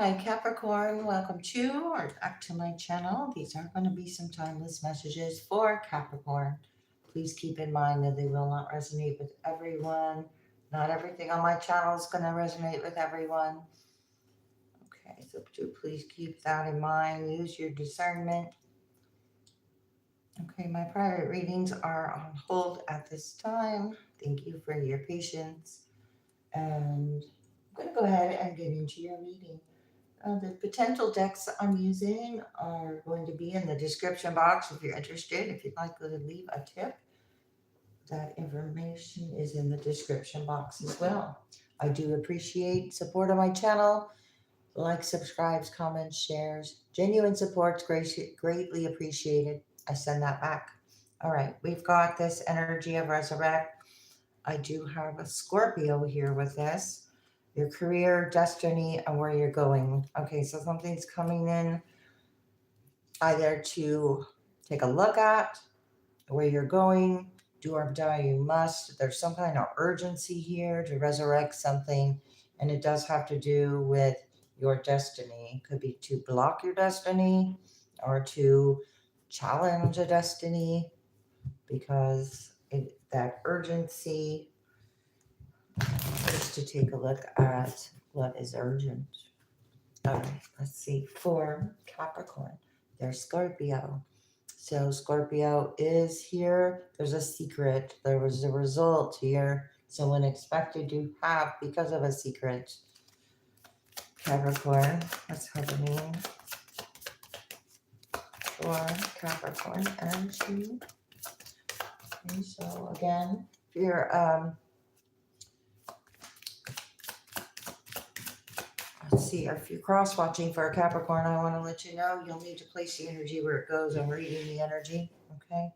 Hi Capricorn, welcome to or back to my channel. These are going to be some timeless messages for Capricorn. Please keep in mind that they will not resonate with everyone. Not everything on my channel is going to resonate with everyone. Okay, so do please keep that in mind. Use your discernment. Okay, my private readings are on hold at this time. Thank you for your patience. And I'm going to go ahead and get into your reading. The potential decks I'm using are going to be in the description box if you're interested. If you'd like to leave a tip, that information is in the description box as well. I do appreciate support on my channel. Like, subscribes, comments, shares. Genuine support's greatly appreciated. I send that back. All right, we've got this energy of resurrect. I do have a Scorpio here with this. Your career, destiny, and where you're going. Okay, so something's coming in either to take a look at where you're going, do or die you must. There's some kind of urgency here to resurrect something, and it does have to do with your destiny. It could be to block your destiny or to challenge a destiny because that urgency is to take a look at what is urgent. All right, let's see. For Capricorn, there's Scorpio. So Scorpio is here. There's a secret. There was a result here. Someone expected to have because of a secret. Capricorn, that's happening for Capricorn energy. Okay, so again, if you're let's see, if you're cross-watching for a Capricorn, I want to let you know you'll need to place the energy where it goes. I'm reading the energy, okay?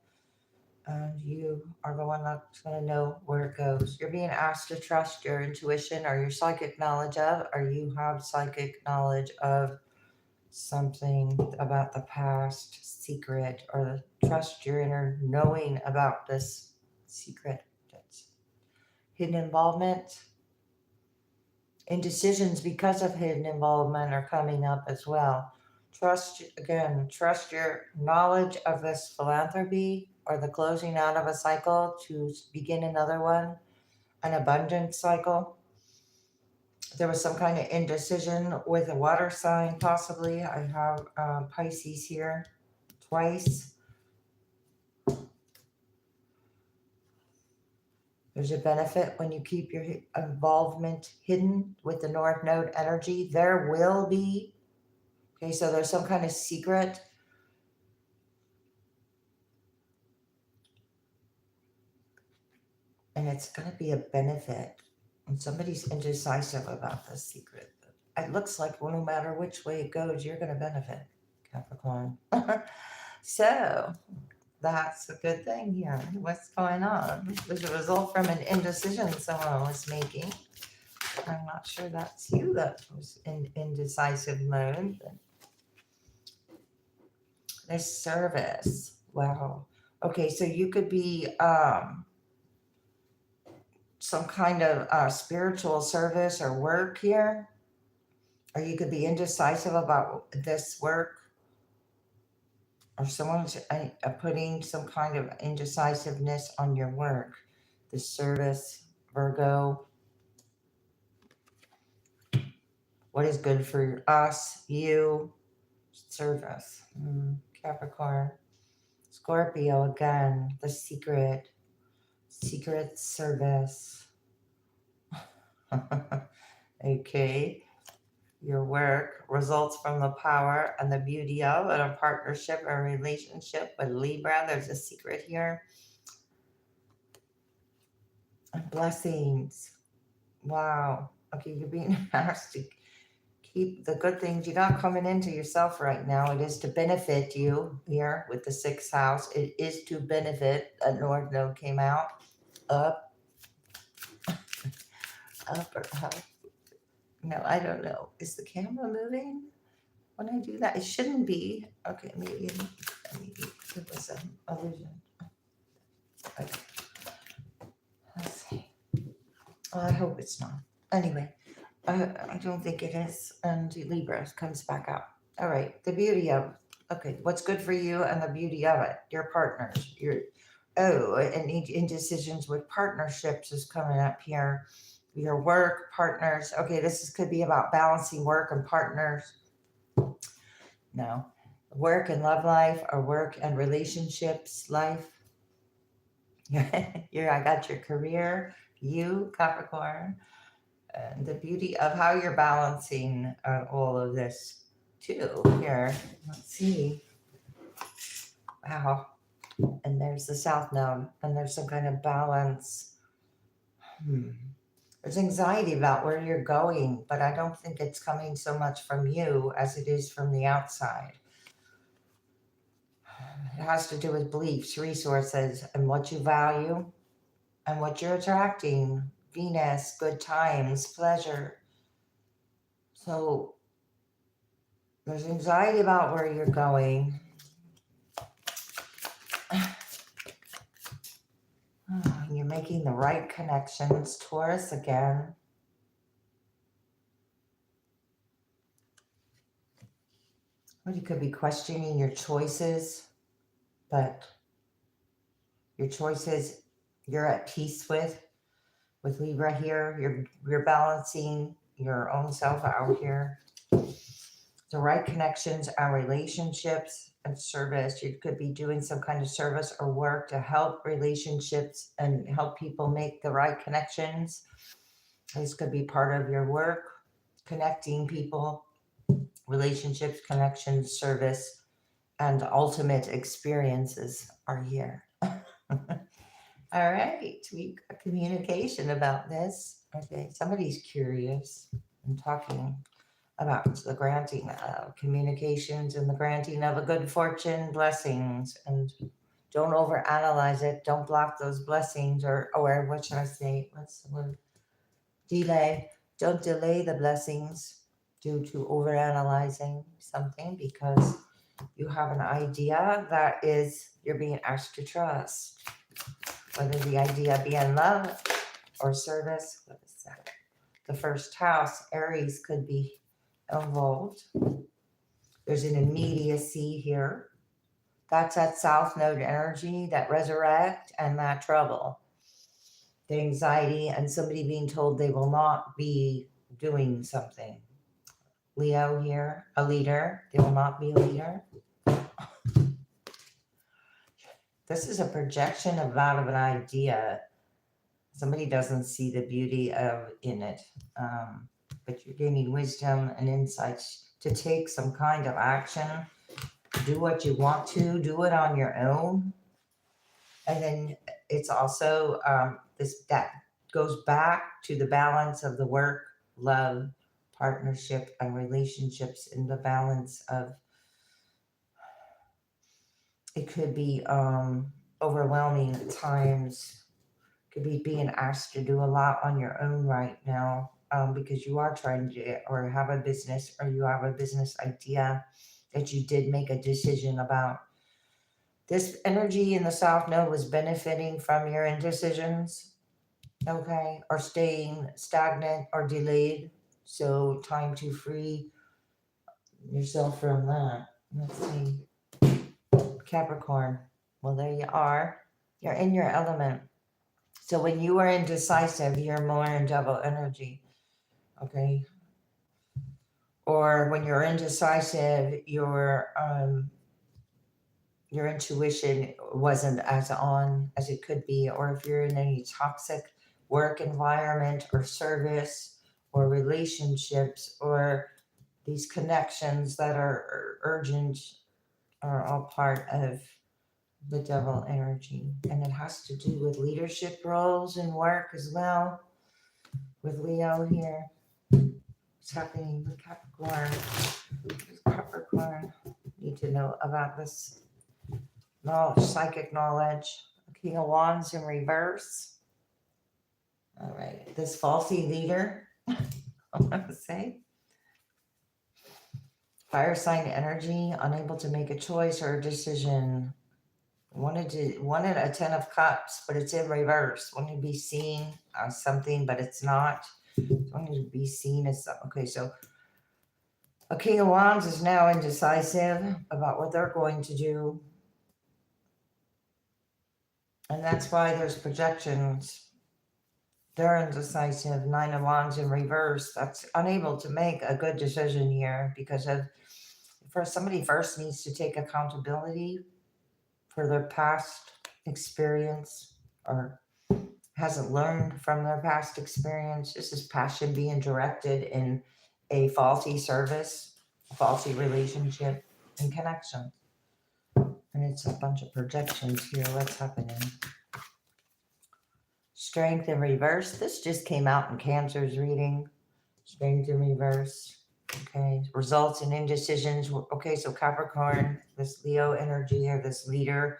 And you are the one that's going to know where it goes. You're being asked to trust your intuition or your psychic knowledge of, or you have psychic knowledge of something about the past secret, or trust your inner knowing about this secret. That's hidden involvement. Indecisions because of hidden involvement are coming up as well. Trust your knowledge of this philanthropy or the closing out of a cycle to begin another one, an abundance cycle. There was some kind of indecision with a water sign, possibly. I have Pisces here twice. There's a benefit when you keep your involvement hidden with the North Node energy. There will be. Okay, so there's some kind of secret. And it's going to be a benefit. And somebody's indecisive about this secret. It looks like no matter which way it goes, you're going to benefit, Capricorn. So that's a good thing here. What's going on? It was a result from an indecision someone was making. I'm not sure that's you that was in indecisive mode. But there's service. Wow. Okay, so you could be some kind of spiritual service or work here, or you could be indecisive about this work, or someone's putting some kind of indecisiveness on your work, the service, Virgo. What is good for us, you, service, Capricorn, Scorpio again, the secret service. Okay. Your work results from the power and the beauty of a partnership or relationship with Libra. There's a secret here. And blessings. Wow. Okay, you're being asked to keep the good things you got coming into yourself right now. It is to benefit you here with the 6th house. It is to benefit. A North Node came out. Up. Up or up. No, I don't know. Is the camera moving when I do that? It shouldn't be. Okay, maybe it was an illusion. Okay. Let's see. Well, I hope it's not. Anyway, I don't think it is. And Libra comes back up. All right. The beauty of, okay, what's good for you and the beauty of it. Your partners. And indecisions with partnerships is coming up here. Your work, partners. Okay, could be about balancing work and partners. No. Work and love life or work and relationships life. I got your career, you, Capricorn, and the beauty of how you're balancing all of this too. Here, let's see. Wow. And there's the South Node, and there's some kind of balance. Hmm. There's anxiety about where you're going, but I don't think it's coming so much from you as it is from the outside. It has to do with beliefs, resources, and what you value and what you're attracting. Venus, good times, pleasure. So there's anxiety about where you're going. You're making the right connections. Taurus again. Well, you could be questioning your choices, but your choices you're at peace with Libra here. You're balancing your own self out here. The right connections and relationships and service. You could be doing some kind of service or work to help relationships and help people make the right connections. This could be part of your work, connecting people, relationships, connections, service, and ultimate experiences are here. All right, we got communication about this. Okay, somebody's curious and talking about the granting of communications and the granting of a good fortune, blessings, and don't overanalyze it. Don't block those blessings, or what should I say? What's the word? Delay. Don't delay the blessings due to overanalyzing something because you have an idea that is you're being asked to trust. Whether the idea be in love or service, what is that? The first house, Aries, could be involved. There's an immediacy here. That's that South Node energy, that resurrect and that trouble. The anxiety and somebody being told they will not be doing something. Leo here, a leader. They will not be a leader. This is a projection of out of an idea. Somebody doesn't see the beauty of in it, but you're gaining wisdom and insights to take some kind of action. Do what you want to. Do it on your own, and then it's also this that goes back to the balance of the work, love, partnership, and relationships in the balance of it could be overwhelming at times. Could be being asked to do a lot on your own right now because you are trying to or have a business or you have a business idea that you did make a decision about. This energy in the South Node was benefiting from your indecisions, okay, or staying stagnant or delayed. So time to free yourself from that. Let's see. Capricorn. Well, there you are. You're in your element. So when you are indecisive, you're more in double energy. Okay. Or when you're indecisive, your intuition wasn't as on as it could be, or if you're in any toxic work environment or service or relationships or these connections that are urgent are all part of the devil energy. And it has to do with leadership roles and work as well. With Leo here, what's happening with Capricorn? Capricorn need to know about this knowledge, psychic knowledge. King of Wands in reverse. All right, this falsy leader, I want to say. Fire sign energy, unable to make a choice or a decision. Wanted a 10 of cups, but it's in reverse. Want to be seen something, but it's not. It's going to be seen as something. Okay, so a King of Wands is now indecisive about what they're going to do. And that's why there's projections. They're indecisive. Nine of Wands in reverse. That's unable to make a good decision here because of, somebody first needs to take accountability for their past experience or hasn't learned from their past experience. This is passion being directed in a faulty service, a faulty relationship and connection. And it's a bunch of projections here. What's happening? Strength in reverse. This just came out in Cancer's reading. Strength in reverse. Okay. Results in indecisions. Okay, so Capricorn, this Leo energy or this leader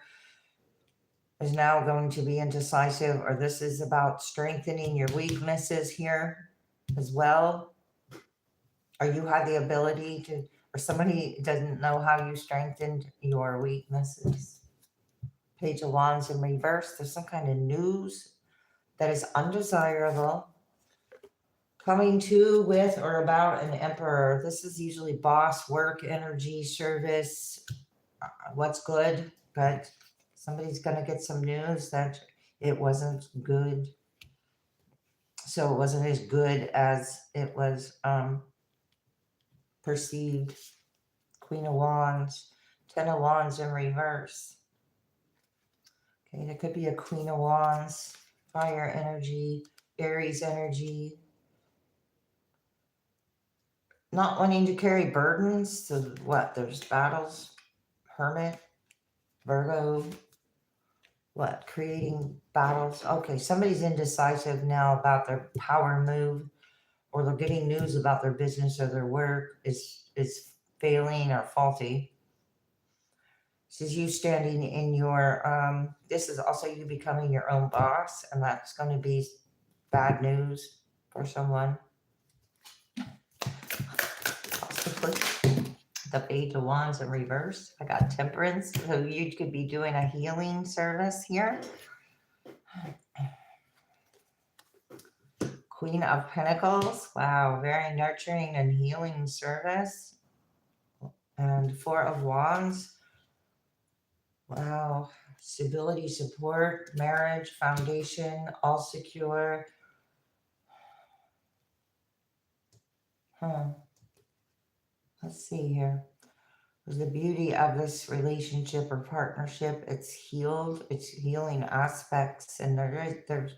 is now going to be indecisive, or this is about strengthening your weaknesses here as well. Or you have the ability to, or somebody doesn't know how you strengthened your weaknesses. Page of Wands in reverse. There's some kind of news that is undesirable coming to, with, or about an emperor. This is usually boss, work, energy, service, what's good, but somebody's going to get some news that it wasn't good. So it wasn't as good as it was perceived. Queen of Wands, 10 of Wands in reverse. Okay, there could be a Queen of Wands, fire energy, Aries energy. Not wanting to carry burdens. So what? There's battles. Hermit, Virgo. What? Creating battles. Okay, somebody's indecisive now about their power move, or they're getting news about their business or their work is failing or faulty. This is you standing in your, this is also you becoming your own boss, and that's going to be bad news for someone. Possibly. The Page of Wands in reverse. I got Temperance, so you could be doing a healing service here. Queen of Pentacles. Wow, very nurturing and healing service. And Four of Wands. Wow, stability, support, marriage, foundation, all secure. Let's see here. The beauty of this relationship or partnership, it's healed, it's healing aspects, and there's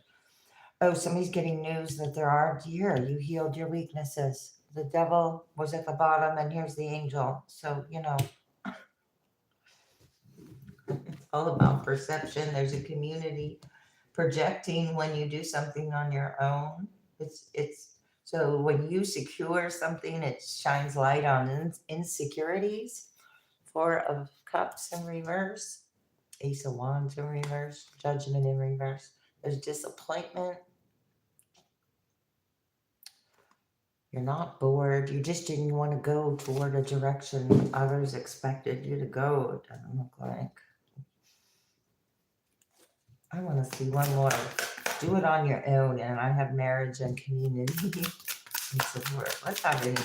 oh, somebody's getting news that there are here. You healed your weaknesses. The devil was at the bottom, and here's the angel. So, you know, it's all about perception. There's a community projecting when you do something on your own. It's so when you secure something, it shines light on insecurities. Four of Cups in reverse. Ace of Wands in reverse. Judgment in reverse. There's disappointment. You're not bored. You just didn't want to go toward a direction others expected you to go. It doesn't look like. I want to see one more. Do it on your own. And I have marriage and community and support. What's happening?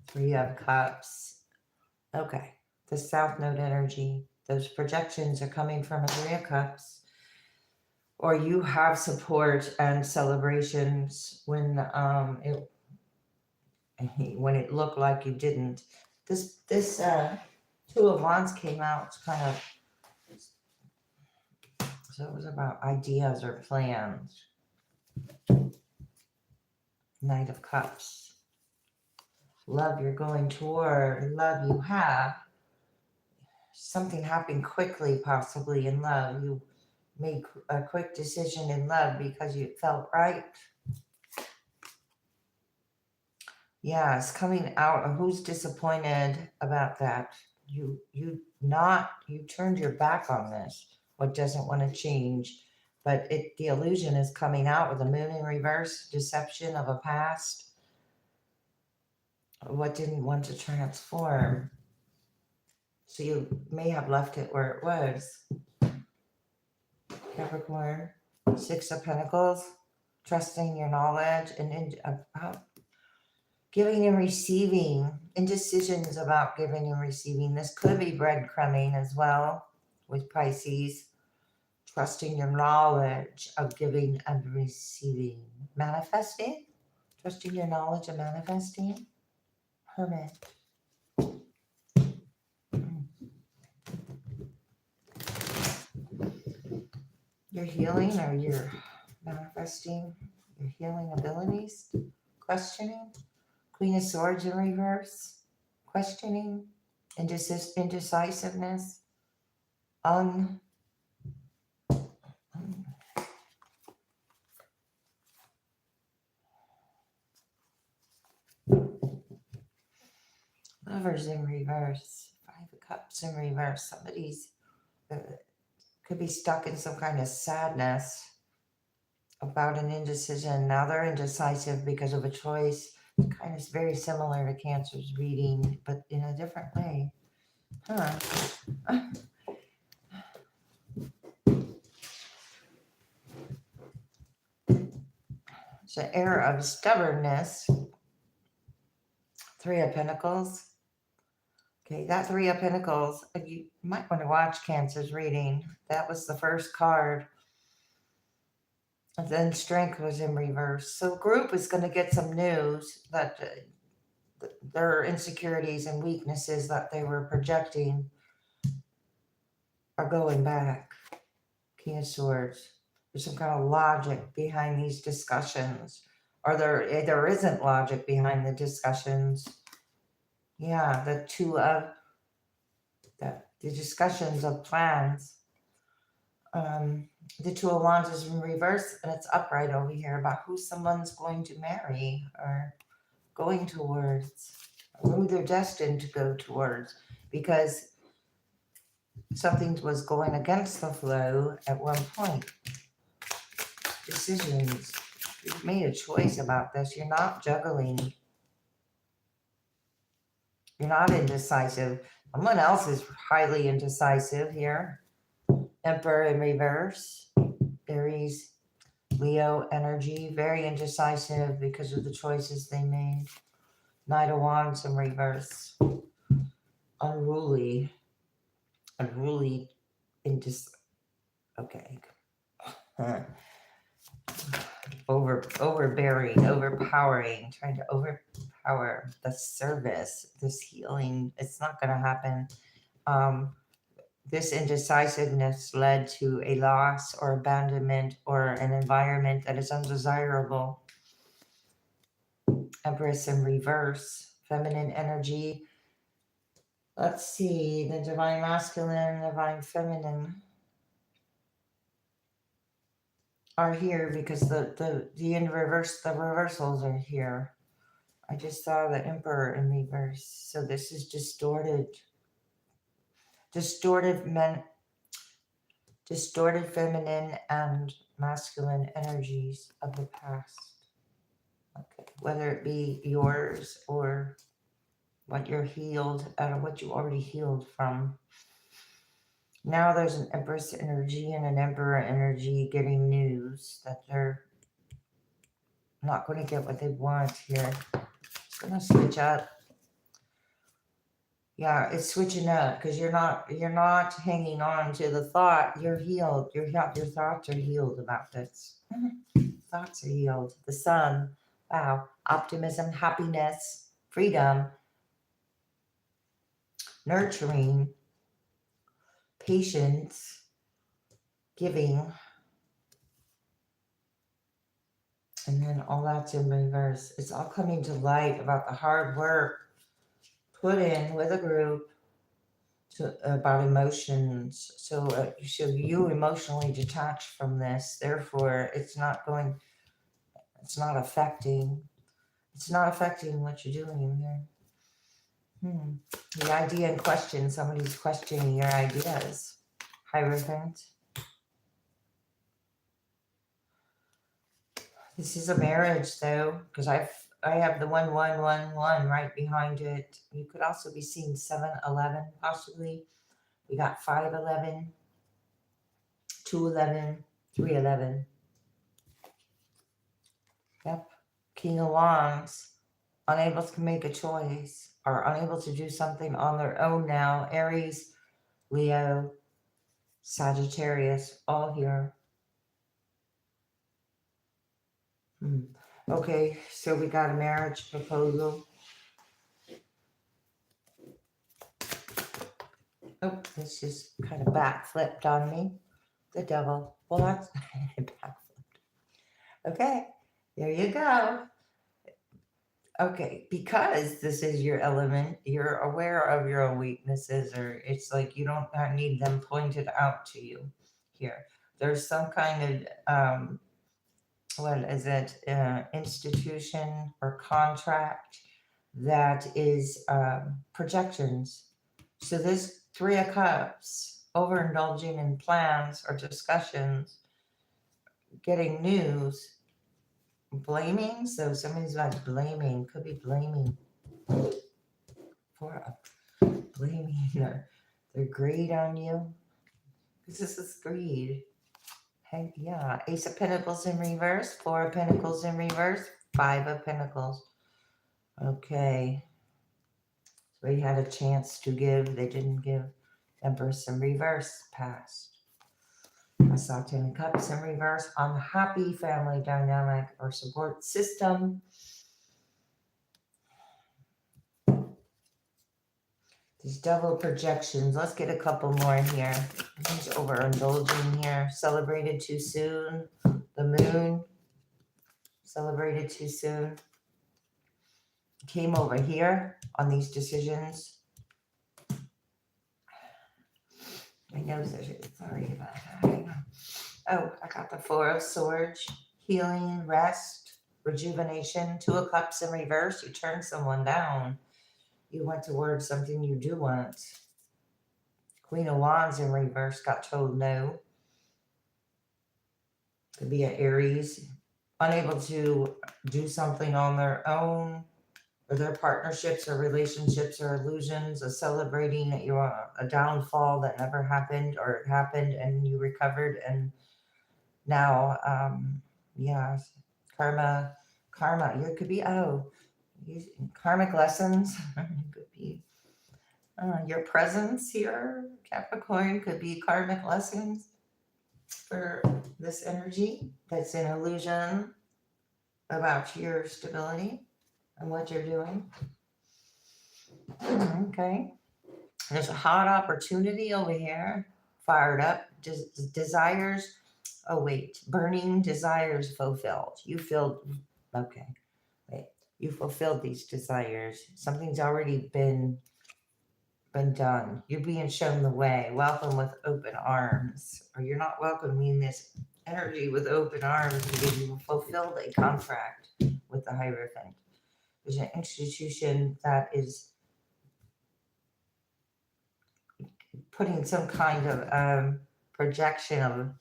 Three of Cups. Okay. The South Node energy. Those projections are coming from a Three of Cups. Or you have support and celebrations when it looked like you didn't. This Two of Wands came out kind of, so it was about ideas or plans. Knight of Cups. Love you're going toward, love you have. Something happened quickly, possibly in love. You made a quick decision in love because you felt right. Yeah, it's coming out. Who's disappointed about that? You turned your back on this. What doesn't want to change, but the illusion is coming out with the Moon in reverse, deception of a past. What didn't want to transform. So you may have left it where it was. Capricorn, Six of Pentacles. trusting your knowledge, and about giving and receiving, indecisions about giving and receiving. This could be breadcrumbing as well with Pisces, trusting your knowledge of giving and receiving. Manifesting, trusting your knowledge of manifesting. Hermit. Your healing or your manifesting, your healing abilities. Questioning. Queen of Swords in reverse. Questioning. Indecisiveness. Lovers in reverse. Five of Cups in reverse. Somebody's could be stuck in some kind of sadness about an indecision. Now they're indecisive because of a choice. It's kind of very similar to Cancer's reading, but in a different way. Huh. It's an era of stubbornness. Three of Pentacles. Okay, that Three of Pentacles, you might want to watch Cancer's reading. That was the first card. And then Strength was in reverse. So group is going to get some news that their insecurities and weaknesses that they were projecting are going back. King of Swords. There's some kind of logic behind these discussions. Or there isn't logic behind the discussions. Yeah, the discussions of plans. The Two of Wands is in reverse and it's upright over here about who someone's going to marry or going towards, or who they're destined to go towards, because something was going against the flow at one point. Decisions. You've made a choice about this. You're not juggling. You're not indecisive. Someone else is highly indecisive here. Emperor in reverse. Aries, Leo energy. Very indecisive because of the choices they made. Knight of Wands in reverse. Unruly. Okay. Overbearing, overpowering, trying to overpower the service, this healing. It's not going to happen. This indecisiveness led to a loss or abandonment or an environment that is undesirable. Empress in reverse, feminine energy. Let's see, the divine masculine, divine feminine are here because the in reverse, the reversals are here. I just saw the Emperor in reverse. So this is distorted feminine and masculine energies of the past. Okay, whether it be yours or what you're healed out of what you already healed from. Now there's an Empress energy and an Emperor energy getting news that they're not going to get what they want here. It's going to switch up. Yeah, it's switching up because you're not hanging on to the thought. You're healed. Your thoughts are healed about this. Thoughts are healed. The Sun. Wow. Optimism, happiness, freedom, nurturing, patience, giving. And then all that's in reverse. It's all coming to light about the hard work put in with a group about emotions. So you emotionally detached from this. Therefore, it's not affecting what you're doing here. The idea in question, somebody's questioning your ideas. Hierophant. This is a marriage, though, because I have the 1111 right behind it. You could also be seeing 711, possibly. We got 511, 211, 311. Yep. King of Wands, unable to make a choice or unable to do something on their own now. Aries, Leo, Sagittarius, all here. Okay, so we got a marriage proposal. Oh, this just kind of backflipped on me. The devil. Well, that's backflipped. Okay, there you go. Okay, because this is your element, you're aware of your own weaknesses, or it's like you don't need them pointed out to you here. There's some kind of, what is it, institution or contract that is projections. So this Three of Cups, overindulging in plans or discussions, getting news, blaming. So somebody's like blaming, could be blaming for blaming their greed on you. Because this is greed. Heck yeah. Ace of Pentacles in reverse, Four of Pentacles in reverse, Five of Pentacles. Okay. So we had a chance to give, they didn't give. Empress in reverse, passed. I saw Ten of Cups in reverse, unhappy family dynamic or support system. These double projections. Let's get a couple more here. He's overindulging here. Celebrated too soon. The moon. Celebrated too soon. Came over here on these decisions. My nose is sorry about that. Oh, I got the Four of Swords. Healing, rest, rejuvenation. Two of Cups in reverse. You turned someone down. You went towards something you do want. Queen of Wands in reverse, got told no. Could be an Aries, unable to do something on their own, or their partnerships or relationships or illusions, of celebrating that a downfall that never happened, or it happened and you recovered, and now, yeah, karma, you could be, karmic lessons, it could be your presence here, Capricorn, could be karmic lessons for this energy that's an illusion about your stability and what you're doing. Okay. There's a hot opportunity over here. Fired up. Desires. Oh, wait. Burning desires fulfilled. You feel, okay. Wait. You fulfilled these desires. Something's already been done. You're being shown the way. Welcome with open arms. Or you're not welcoming this energy with open arms because you fulfilled a contract with the Hierophant. There's an institution that is putting some kind of projection of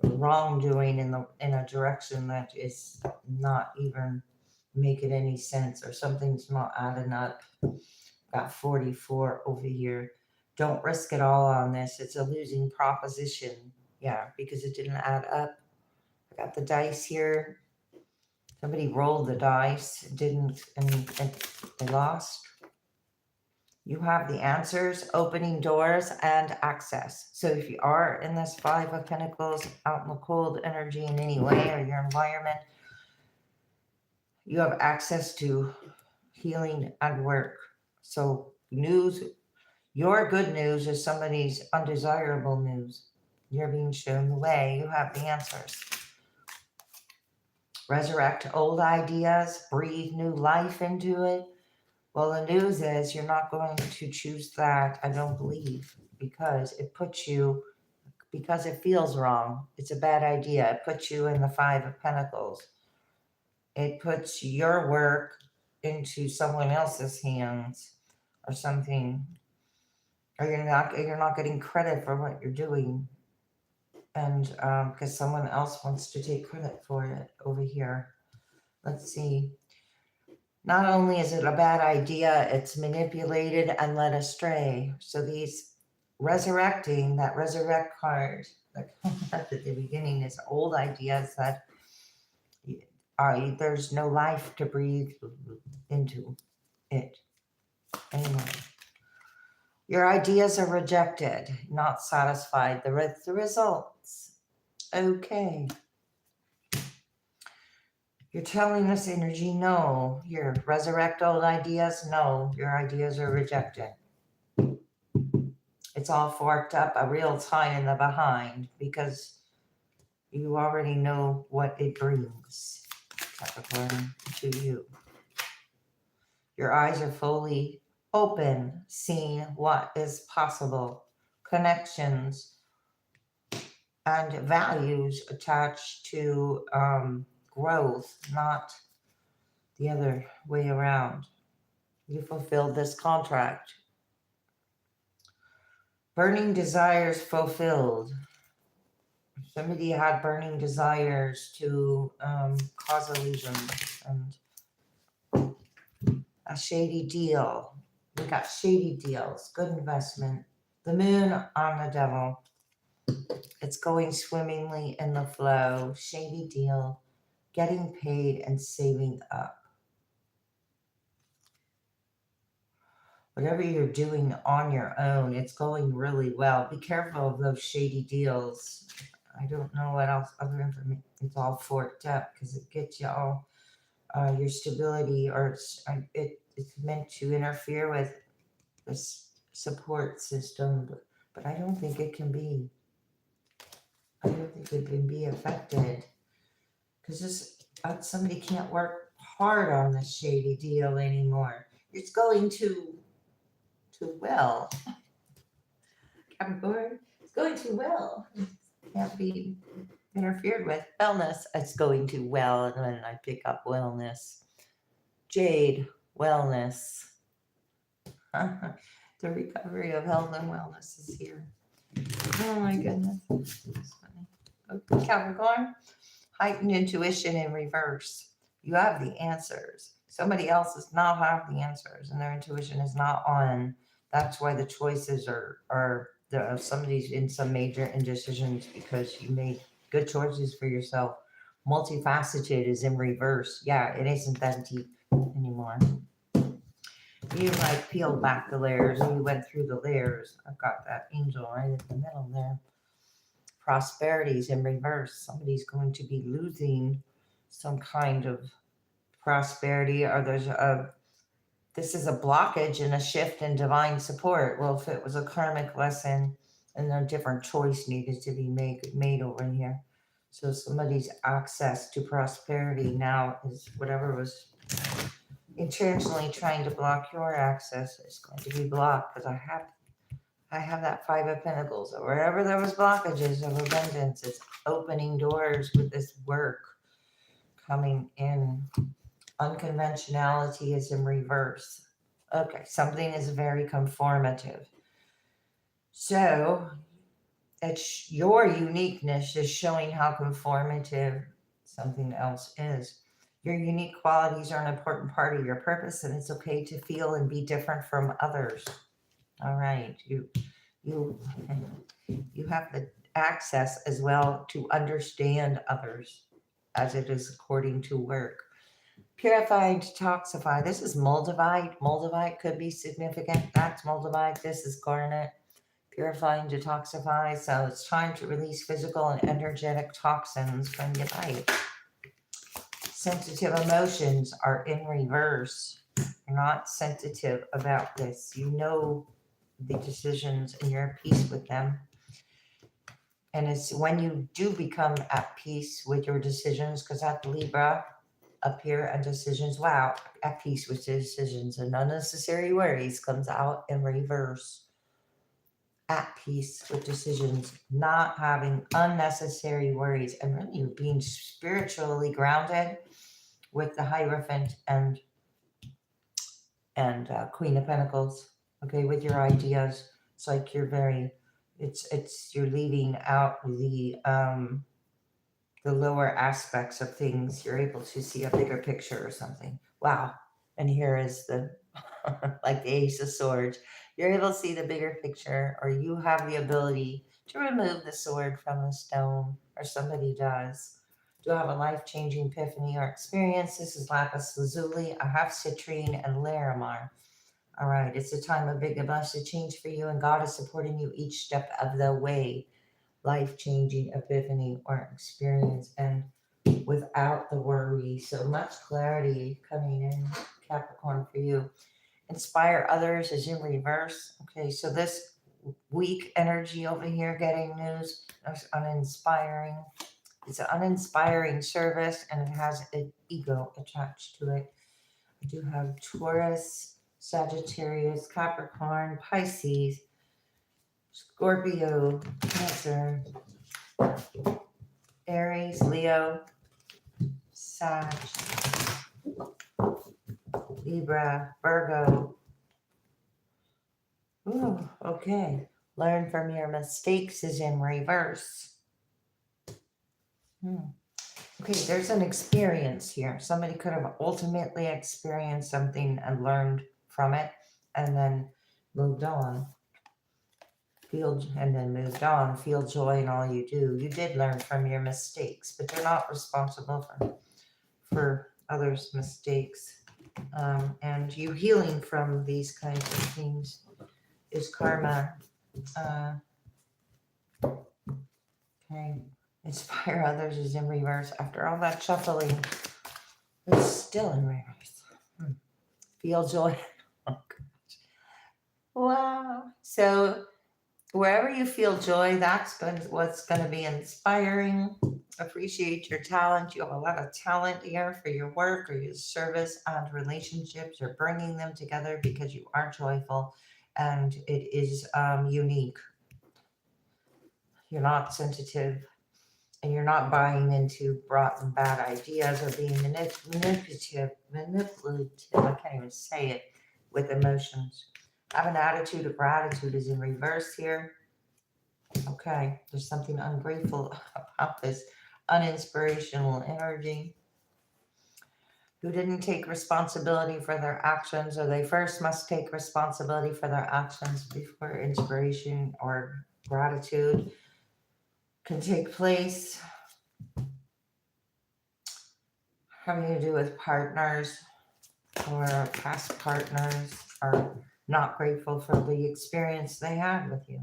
wrongdoing in a direction that is not even making any sense, or something's not adding up. Got 44 over here. Don't risk it all on this. It's a losing proposition. Yeah, because it didn't add up. I got the dice here. Somebody rolled the dice, didn't, and they lost. You have the answers, opening doors, and access. So if you are in this Five of Pentacles, out in the cold energy in any way, or your environment, you have access to healing and work. So news, your good news is somebody's undesirable news. You're being shown the way. You have the answers. Resurrect old ideas, breathe new life into it. Well, the news is you're not going to choose that, I don't believe, because it feels wrong. It's a bad idea. It puts you in the Five of Pentacles. It puts your work into someone else's hands or something. Or you're not getting credit for what you're doing. And because someone else wants to take credit for it over here. Let's see. Not only is it a bad idea, it's manipulated and led astray. So these resurrecting, that resurrect card that comes up at the beginning is old ideas that There's no life to breathe into it anymore. Your ideas are rejected, not satisfied with the results. Okay. You're telling this energy, no. Your resurrect old ideas, no. Your ideas are rejected. It's all forked up a real time in the behind because you already know what it brings, Capricorn, to you. Your eyes are fully open, seeing what is possible. Connections and values attached to growth, not the other way around. You fulfilled this contract. Burning desires fulfilled. Somebody had burning desires to cause illusion and a shady deal. We got shady deals, good investment. The moon on the devil. It's going swimmingly in the flow. Shady deal, getting paid and saving up. Whatever you're doing on your own, it's going really well. Be careful of those shady deals. I don't know what else, other information. It's all forked up because it gets you all your stability, or it's meant to interfere with this support system. But I don't think it can be. I don't think it can be affected because somebody can't work hard on this shady deal anymore. It's going too well. Capricorn, it's going too well. It can't be interfered with. Wellness, it's going too well. And then I pick up wellness. Jade, wellness. The recovery of health and wellness is here. Oh my goodness. That's funny. Okay, Capricorn, heightened intuition in reverse. You have the answers. Somebody else does not have the answers and their intuition is not on. That's why the choices are somebody's in some major indecisions because you made good choices for yourself. Multifaceted is in reverse. Yeah, it isn't that deep anymore. You like peeled back the layers and you went through the layers. I've got that angel right in the middle there. Prosperity's in reverse. Somebody's going to be losing some kind of prosperity, or this is a blockage and a shift in divine support. Well, if it was a karmic lesson and a different choice needed to be made over here. So somebody's access to prosperity now is whatever was intentionally trying to block your access is going to be blocked because I have that Five of Pentacles. So wherever there was blockages of abundance, it's opening doors with this work coming in. Unconventionality is in reverse. Okay, something is very conformative. So it's your uniqueness is showing how conformative something else is. Your unique qualities are an important part of your purpose, and it's okay to feel and be different from others. All right, you have the access as well to understand others as it is according to work. Purify and detoxify. This is moldavite. Moldavite could be significant. That's moldavite. This is garnet. Purify and detoxify. So it's time to release physical and energetic toxins from your life. Sensitive emotions are in reverse. You're not sensitive about this. You know the decisions and you're at peace with them. And it's when you do become at peace with your decisions, because that's Libra up here and decisions, wow, at peace with decisions and unnecessary worries comes out in reverse. At peace with decisions, not having unnecessary worries, and really being spiritually grounded with the Hierophant and Queen of Pentacles. Okay, with your ideas, it's like you're very, you're leaving out the lower aspects of things. You're able to see a bigger picture or something. Wow. And here is the, like the Ace of Swords. You're able to see the bigger picture, or you have the ability to remove the sword from the stone, or somebody does, Do have a life-changing epiphany or experience? This is lapis lazuli. I have citrine and larimar. All right, it's a time of big and blessed change for you, and God is supporting you each step of the way. Life-changing epiphany or experience, and without the worry. So much clarity coming in, Capricorn, for you. Inspire others is in reverse. Okay, so this weak energy over here, getting news, is uninspiring. It's an uninspiring service, and it has an ego attached to it. I do have Taurus, Sagittarius, Capricorn, Pisces, Scorpio, Cancer, Aries, Leo, Sag, Libra, Virgo. Ooh, okay. Learn from your mistakes is in reverse. Okay, there's an experience here. Somebody could have ultimately experienced something and learned from it and then moved on. Feel joy in all you do. You did learn from your mistakes, but you're not responsible for others' mistakes. And you healing from these kinds of things is karma. Okay. Inspire others is in reverse. After all that shuffling, it's still in reverse. Feel joy. Oh, gosh. Wow. So wherever you feel joy, that's what's going to be inspiring. Appreciate your talent. You have a lot of talent here for your work or your service and relationships, or bringing them together because you are joyful and it is unique. You're not sensitive, and you're not buying into rotten bad ideas or being manipulative. I can't even say it, with emotions. Have an attitude of gratitude is in reverse here. Okay, there's something ungrateful about this uninspirational energy. Who didn't take responsibility for their actions, or they first must take responsibility for their actions before inspiration or gratitude can take place. Having to do with partners or past partners are not grateful for the experience they had with you.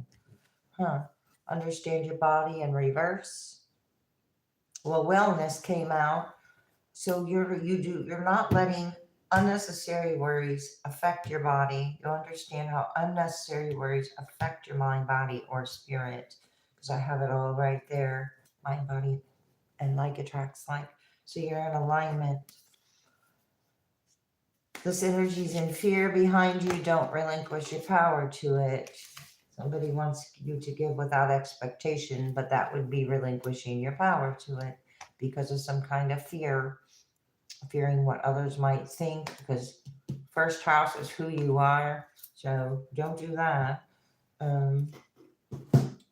Understand your body in reverse. Well, wellness came out. So you're not letting unnecessary worries affect your body. You understand how unnecessary worries affect your mind, body, or spirit. Because I have it all right there. Mind, body, and like attracts like. So you're in alignment. This energy's in fear behind you. Don't relinquish your power to it. Somebody wants you to give without expectation, but that would be relinquishing your power to it because of some kind of fear. Fearing what others might think, because first house is who you are, so don't do that.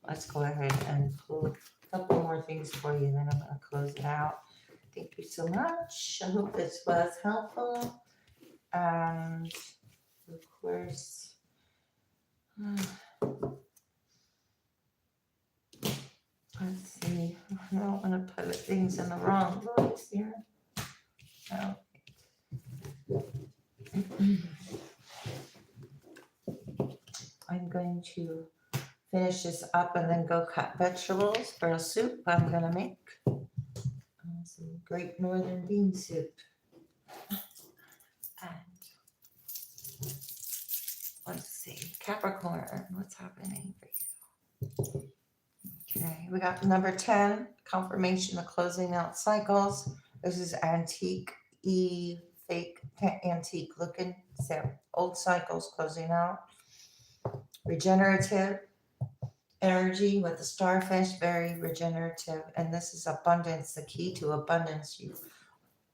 Let's go ahead and pull a couple more things for you, then I'm going to close it out. Thank you so much. I hope this was helpful, and of course, let's see, I don't want to put things in the wrong place here. No. I'm going to finish this up and then go cut vegetables for a soup I'm going to make. Some great northern bean soup. And let's see, Capricorn, what's happening for you? Okay, we got number 10, confirmation of closing out cycles. This is antique, fake, antique looking. So old cycles closing out. Regenerative energy with the starfish, very regenerative. And this is abundance, the key to abundance.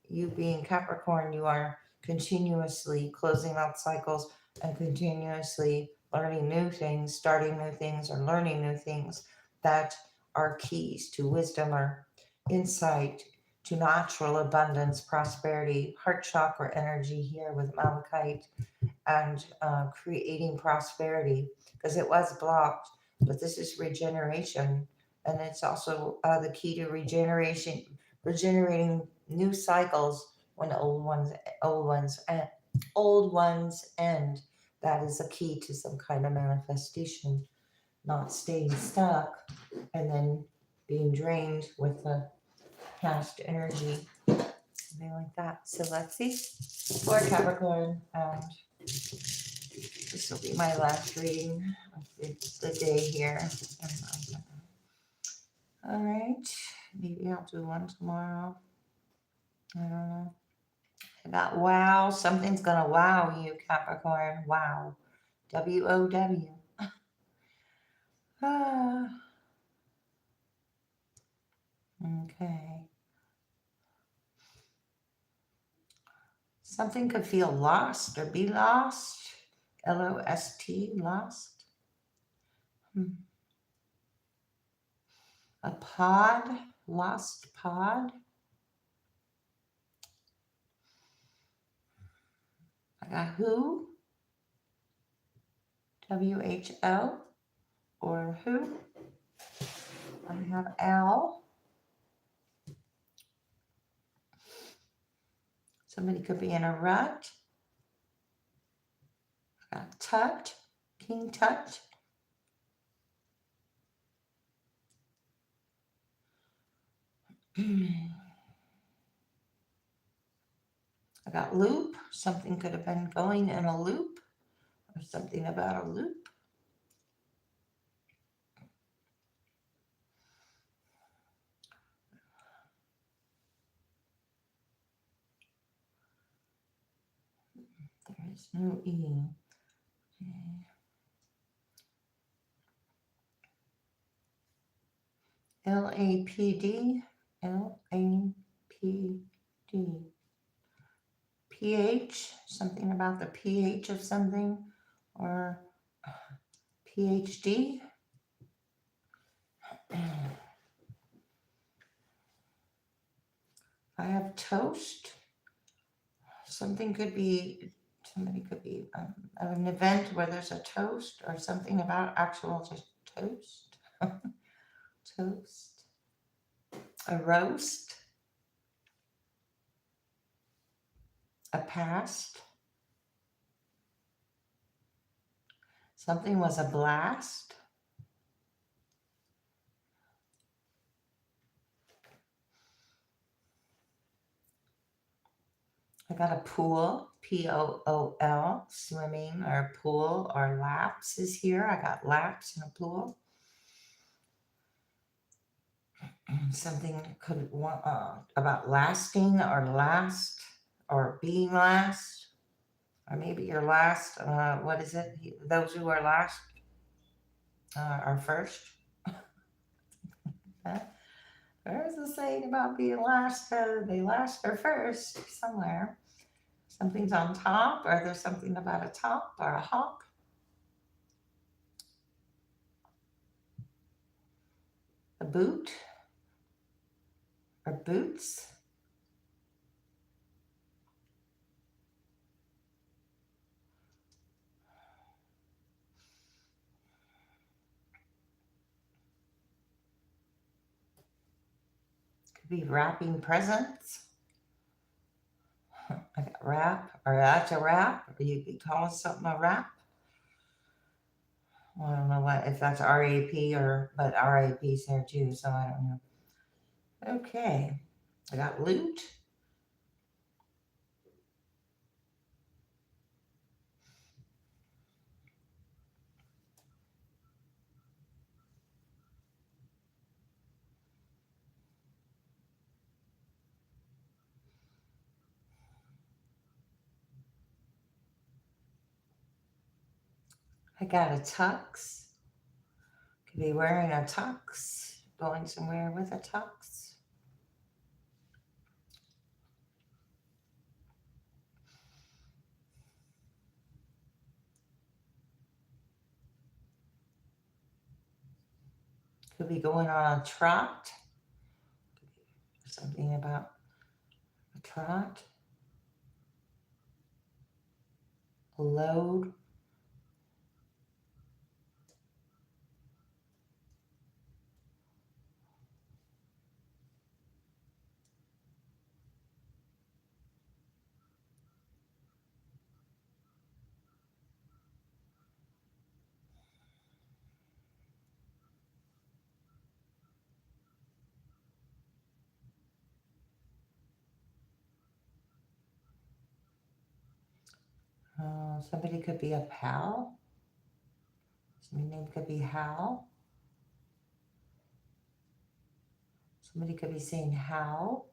You being Capricorn, you are continuously closing out cycles and continuously learning new things, starting new things, or learning new things that are keys to wisdom or insight, to natural abundance, prosperity, heart chakra energy here with malachite, and creating prosperity, because it was blocked, but this is regeneration. And it's also the key to regeneration, regenerating new cycles when old ones, old ones end. That is a key to some kind of manifestation, not staying stuck and then being drained with the past energy, something like that. So let's see for Capricorn, and this will be my last reading of the day here. All right, maybe I'll do one tomorrow. I don't know. I got wow. Something's gonna wow you, Capricorn. Wow. WOW. Ah, okay. Something could feel lost or be lost. LOST, lost. A pod, lost pod. I got who, WHL, or who. I have L. Somebody could be in a rut. I got Tut, King Tut. I got loop. Something could have been going in a loop, or something about a loop. There is no E. LAPD, LAPD. pH, something about the pH of something, or PhD. I have toast. Somebody could be an event where there's a toast, or something about actual just toast. Toast. A roast. A past. Something was a blast. I got a pool, POOL, swimming or pool, or laps is here. I got laps in a pool. Something could about lasting or last or being last, or maybe your last. What is it? Those who are last are first. There's a saying about being last. They last or first somewhere. Something's on top, or there's something about a top or a hop. A boot or boots. Could be wrapping presents. I got wrap, or that's a wrap, or you could call something a wrap. Well, I don't know if that's RAP, but RAP's there too, so I don't know. Okay, I got loot. I got a tux. Could be wearing a tux, going somewhere with a tux. Could be going on a trot. Something about a trot. A load. Somebody could be a pal. Somebody's name could be Hal. Somebody could be saying how.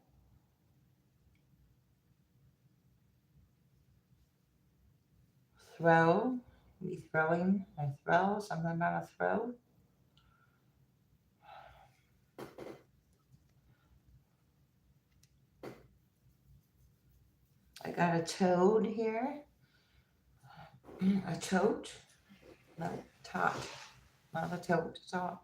Throw. Be throwing. I throw. Something about a throw. I got a toad here. A tote. No, tot. Not a tote. Tot.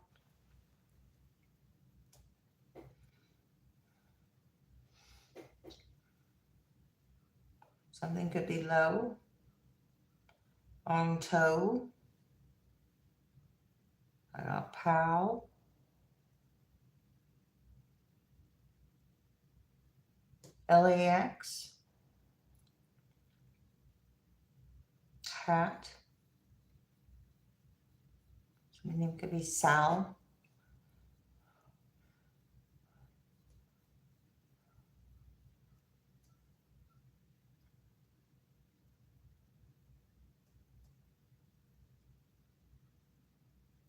Something could be low. On toe. I got pal. LAX. Hat. My name could be Sal.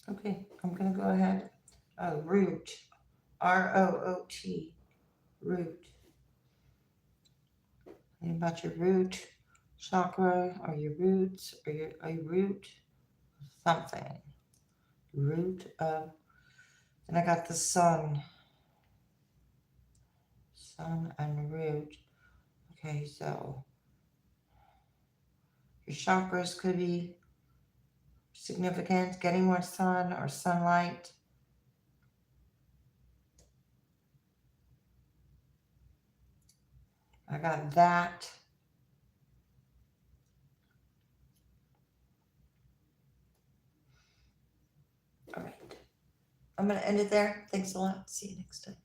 Okay, I'm going to go ahead. Root. ROOT. Root. Think about your root chakra or your roots or a root something. Root of. And I got the sun. Sun and root. Okay, so your chakras could be significant. Getting more sun or sunlight. I got that. All right. I'm going to end it there. Thanks a lot. See you next time.